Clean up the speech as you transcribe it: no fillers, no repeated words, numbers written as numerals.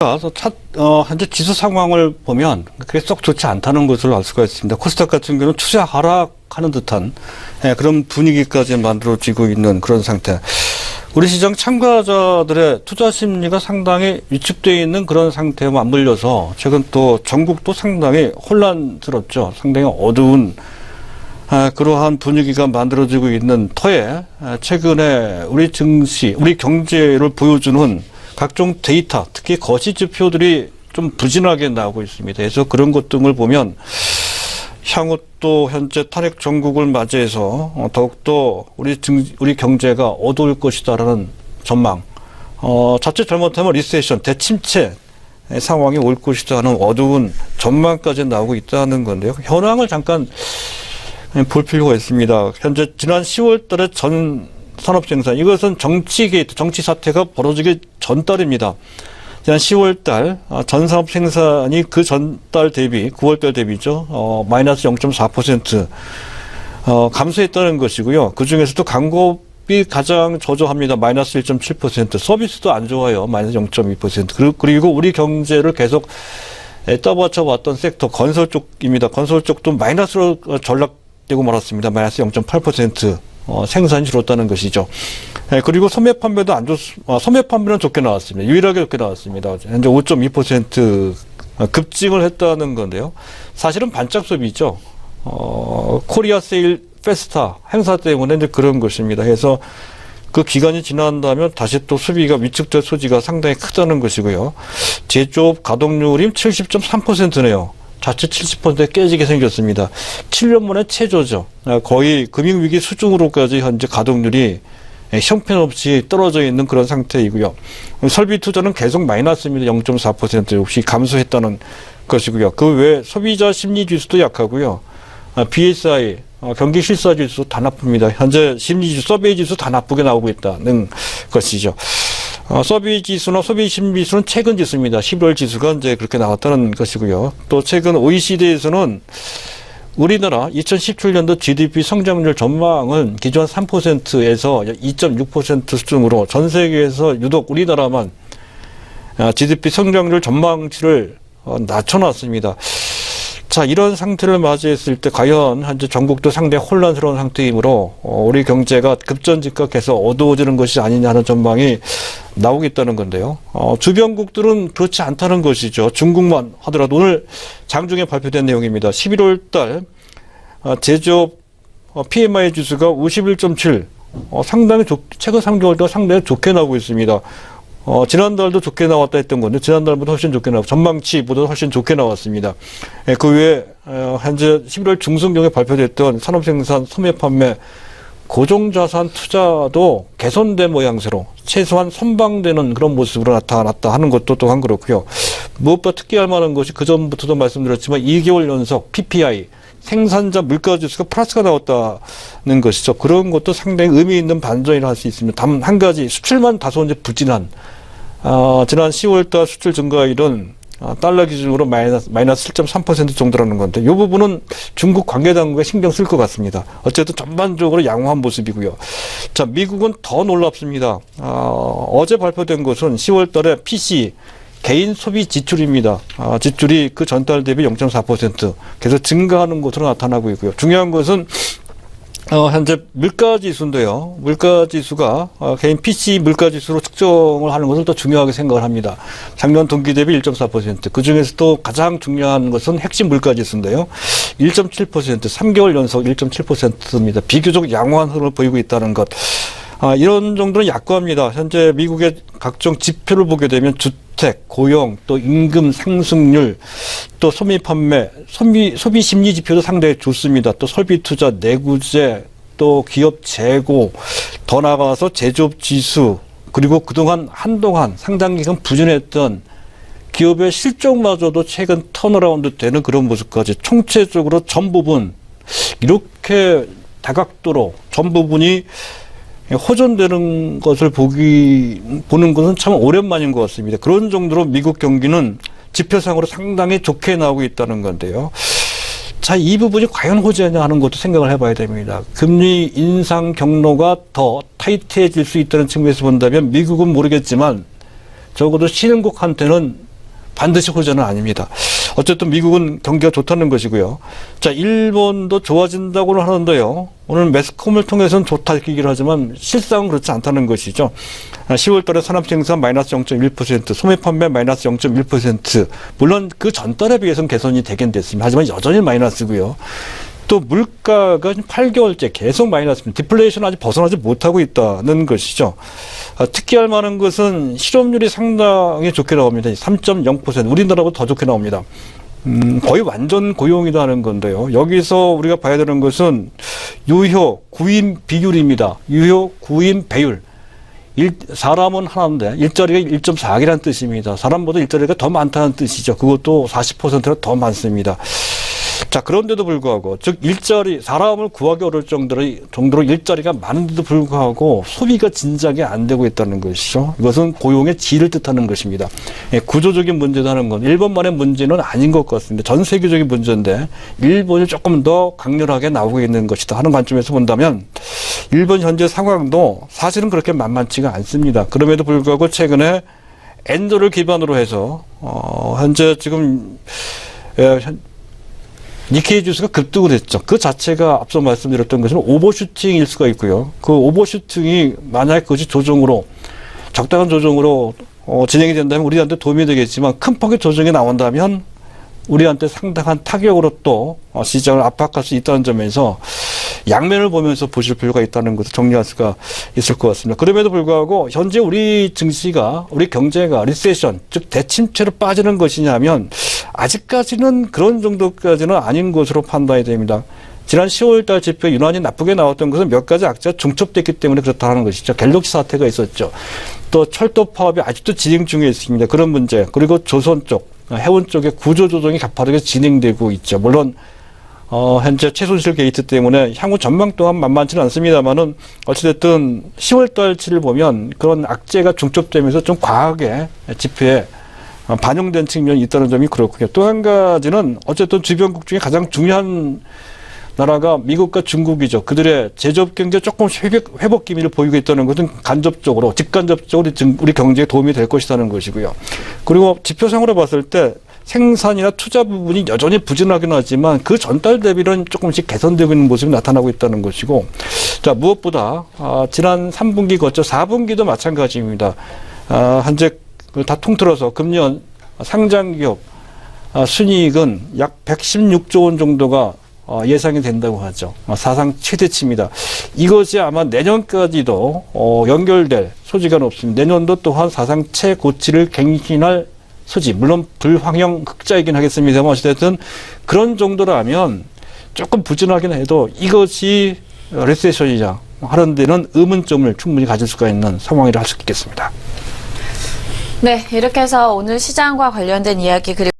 현재 지수 상황을 보면 그게 썩 좋지 않다는 것을 알 수가 있습니다. 코스닥 같은 경우는 투자 하락하는 듯한 그런 분위기까지 만들어지고 있는 그런 상태. 우리 시장 참가자들의 투자 심리가 상당히 위축되어 있는 그런 상태에 맞물려서 최근 또 전국도 상당히 혼란스럽죠. 상당히 어두운 그러한 분위기가 만들어지고 있는 터에 최근에 우리 증시, 우리 경제를 보여주는 각종 데이터, 특히 거시 지표들이 좀 부진하게 나오고 있습니다. 그래서 그런 것 등을 보면 향후 또 현재 탄핵 정국을 맞이해서 더욱더 우리 경제가 어두울 것이다라는 전망, 자칫 잘못하면 리세션, 대침체 상황이 올 것이다는 어두운 전망까지 나오고 있다는 건데요. 현황을 잠깐 볼 필요가 있습니다. 현재 지난 10월 달에 전 산업생산, 이것은 정치 게이트, 정치 사태가 벌어지기 전달입니다. 지난 10월 달 전 산업생산이 그 전달 대비, 9월 달 대비죠. 마이너스 0.4% 감소했다는 것이고요. 그 중에서도 광고비 가장 저조합니다. 마이너스 1.7%. 서비스도 안 좋아요. 마이너스 0.2%. 그리고 우리 경제를 계속 떠받쳐 왔던 섹터, 건설 쪽입니다. 건설 쪽도 마이너스로 전락되고 말았습니다. 마이너스 0.8%. 생산이 줄었다는 것이죠. 그리고 소매 판매도 소매 판매는 좋게 나왔습니다. 유일하게 좋게 나왔습니다. 현재 5.2% 급증을 했다는 건데요. 사실은 반짝 소비죠. 코리아 세일 페스타 행사 때문에 이제 그런 것입니다. 그래서 그 기간이 지난다면 다시 또 수비가 위축될 소지가 상당히 크다는 것이고요. 제조업 가동률이 70.3%네요. 자체 70%에 깨지게 생겼습니다. 7년 만에 최저죠. 거의 금융위기 수준으로까지 현재 가동률이 형편없이 떨어져 있는 그런 상태이고요. 설비 투자는 계속 마이너스입니다. 0.4% 역시 감소했다는 것이고요. 그 외에 소비자 심리 지수도 약하고요. BSI, 경기 실사 지수 다 나쁩니다. 현재 심리 지수, 서베이 지수 다 나쁘게 나오고 있다는 것이죠. 서비 지수나 소비 심리 지수는 최근 지수입니다. 11월 지수가 이제 그렇게 나왔다는 것이고요. 또 최근 OECD에서는 우리나라 2017년도 GDP 성장률 전망은 기존 3%에서 2.6% 수준으로 전 세계에서 유독 우리나라만 GDP 성장률 전망치를 낮춰놨습니다. 자, 이런 상태를 맞이했을 때 과연 현재 전국도 상당히 혼란스러운 상태이므로 우리 경제가 급전직각해서 어두워지는 것이 아니냐 하는 전망이 나오고 있다는 건데요. 주변국들은 그렇지 않다는 것이죠. 중국만 하더라도 오늘 장중에 발표된 내용입니다. 11월 달 제조업 PMI 지수가 51.7, 상당히 최근 3개월 동안 상당히 좋게 나오고 있습니다. 지난달도 좋게 나왔다 했던 건데, 지난달보다 훨씬 좋게 나왔고, 전망치보다 훨씬 좋게 나왔습니다. 그 외에, 현재 11월 중순경에 발표됐던 산업생산, 소매 판매, 고정자산 투자도 개선된 모양새로 최소한 선방되는 그런 모습으로 나타났다 하는 것도 또한 그렇고요. 무엇보다 특이할 만한 것이 그전부터도 말씀드렸지만 2개월 연속 PPI, 생산자 물가지수가 플러스가 나왔다는 것이죠. 그런 것도 상당히 의미 있는 반전이라 할 수 있습니다. 단 한 가지, 수출만 다소 이제 부진한, 지난 10월달 수출 증가율은 달러 기준으로 마이너스 7.3% 정도라는 건데, 이 부분은 중국 관계당국에 신경 쓸 것 같습니다. 어쨌든 전반적으로 양호한 모습이고요. 자, 미국은 더 놀랍습니다. 어제 발표된 것은 10월달에 PC 개인 소비 지출입니다. 지출이 그 전달 대비 0.4% 계속 증가하는 것으로 나타나고 있고요. 중요한 것은 현재 물가지수인데요. 물가지수가 개인 PC 물가지수로 측정을 하는 것을 더 중요하게 생각을 합니다. 작년 동기 대비 1.4%. 그중에서도 가장 중요한 것은 핵심 물가지수인데요. 1.7%, 3개월 연속 1.7%입니다. 비교적 양호한 흐름을 보이고 있다는 것. 이런 정도는 약관입니다. 현재 미국의 각종 지표를 보게 되면 주택, 고용, 또 임금 상승률, 또 소비 판매, 소비 심리 지표도 상당히 좋습니다. 또 설비 투자, 내구재, 또 기업 재고, 더 나아가서 제조업 지수, 그리고 그동안 한동안 상당 기간 부진했던 기업의 실적마저도 최근 턴어라운드 되는 그런 모습까지 총체적으로 전 부분 이렇게 다각도로 전 부분이 호전되는 것을 보는 것은 참 오랜만인 것 같습니다. 그런 정도로 미국 경기는 지표상으로 상당히 좋게 나오고 있다는 건데요. 자, 이 부분이 과연 호재냐 하는 것도 생각을 해봐야 됩니다. 금리 인상 경로가 더 타이트해질 수 있다는 측면에서 본다면 미국은 모르겠지만 적어도 신흥국한테는 반드시 호재는 아닙니다. 어쨌든 미국은 경기가 좋다는 것이고요. 자, 일본도 좋아진다고는 하는데요. 오늘 매스컴을 통해서는 좋다 이렇게 얘기를 하지만 실상은 그렇지 않다는 것이죠. 10월 달에 산업생산 마이너스 0.1%, 소매 판매 마이너스 0.1%. 물론 그 전달에 비해서는 개선이 되긴 됐습니다. 하지만 여전히 마이너스고요. 또 물가가 8개월째 계속 마이너스입니다. 디플레이션 아직 벗어나지 못하고 있다는 것이죠. 특기할 만한 것은 실업률이 상당히 좋게 나옵니다. 3.0%. 우리나라보다 더 좋게 나옵니다. 거의 완전 고용이다 하는 건데요. 여기서 우리가 봐야 되는 것은 유효 구인 비율입니다. 유효 구인 배율. 사람은 하나인데 일자리가 1.4억이라는 뜻입니다. 사람보다 일자리가 더 많다는 뜻이죠. 그것도 40%나 더 많습니다. 자, 그런데도 불구하고, 즉, 사람을 구하기 어려울 정도로 일자리가 많은데도 불구하고 소비가 진작에 안 되고 있다는 것이죠. 이것은 고용의 질을 뜻하는 것입니다. 예, 구조적인 문제도 하는 건 일본만의 문제는 아닌 것 같습니다. 전 세계적인 문제인데, 일본이 조금 더 강렬하게 나오고 있는 것이다 하는 관점에서 본다면, 일본 현재 상황도 사실은 그렇게 만만치가 않습니다. 그럼에도 불구하고 최근에 엔더를 기반으로 해서, 현재 지금, 니케이 지수가 급등을 했죠. 그 자체가 앞서 말씀드렸던 것은 오버슈팅일 수가 있고요. 그 오버슈팅이 만약 그것이 적당한 조정으로 진행이 된다면 우리한테 도움이 되겠지만 큰 폭의 조정이 나온다면 우리한테 상당한 타격으로 또 시장을 압박할 수 있다는 점에서 양면을 보면서 보실 필요가 있다는 것을 정리할 수가 있을 것 같습니다. 그럼에도 불구하고 현재 우리 증시가, 우리 경제가 리세션, 즉 대침체로 빠지는 것이냐면 아직까지는 그런 정도까지는 아닌 것으로 판단이 됩니다. 지난 10월달 지표 유난히 나쁘게 나왔던 것은 몇 가지 악재가 중첩됐기 때문에 그렇다는 것이죠. 갤럭시 사태가 있었죠. 또 철도 파업이 아직도 진행 중에 있습니다. 그런 문제. 그리고 조선 쪽, 해운 쪽의 구조조정이 가파르게 진행되고 있죠. 물론 현재 최순실 게이트 때문에 향후 전망 또한 만만치는 않습니다만은 어찌됐든 10월달치를 보면 그런 악재가 중첩되면서 좀 과하게 지표에 반영된 측면이 있다는 점이 그렇고요. 또 한 가지는 어쨌든 주변국 중에 가장 중요한 나라가 미국과 중국이죠. 그들의 제조업 경제 조금 회복 기미를 보이고 있다는 것은 간접적으로, 직간접적으로 우리 경제에 도움이 될 것이라는 것이고요. 그리고 지표상으로 봤을 때 생산이나 투자 부분이 여전히 부진하긴 하지만 그 전달 대비는 조금씩 개선되고 있는 모습이 나타나고 있다는 것이고, 자, 무엇보다 지난 3분기 거쳐 4분기도 마찬가지입니다. 현재 다 통틀어서 금년 상장기업 순이익은 약 116조 원 정도가 예상이 된다고 하죠. 사상 최대치입니다. 이것이 아마 내년까지도 연결될 소지가 없습니다. 내년도 또한 사상 최고치를 갱신할 소지, 물론 불황형 흑자이긴 하겠습니다만 어쨌든 그런 정도라면 조금 부진하긴 해도 이것이 리세션이냐 하는 데는 의문점을 충분히 가질 수가 있는 상황이라 할 수 있겠습니다. 네, 이렇게 해서 오늘 시장과 관련된 이야기 그리고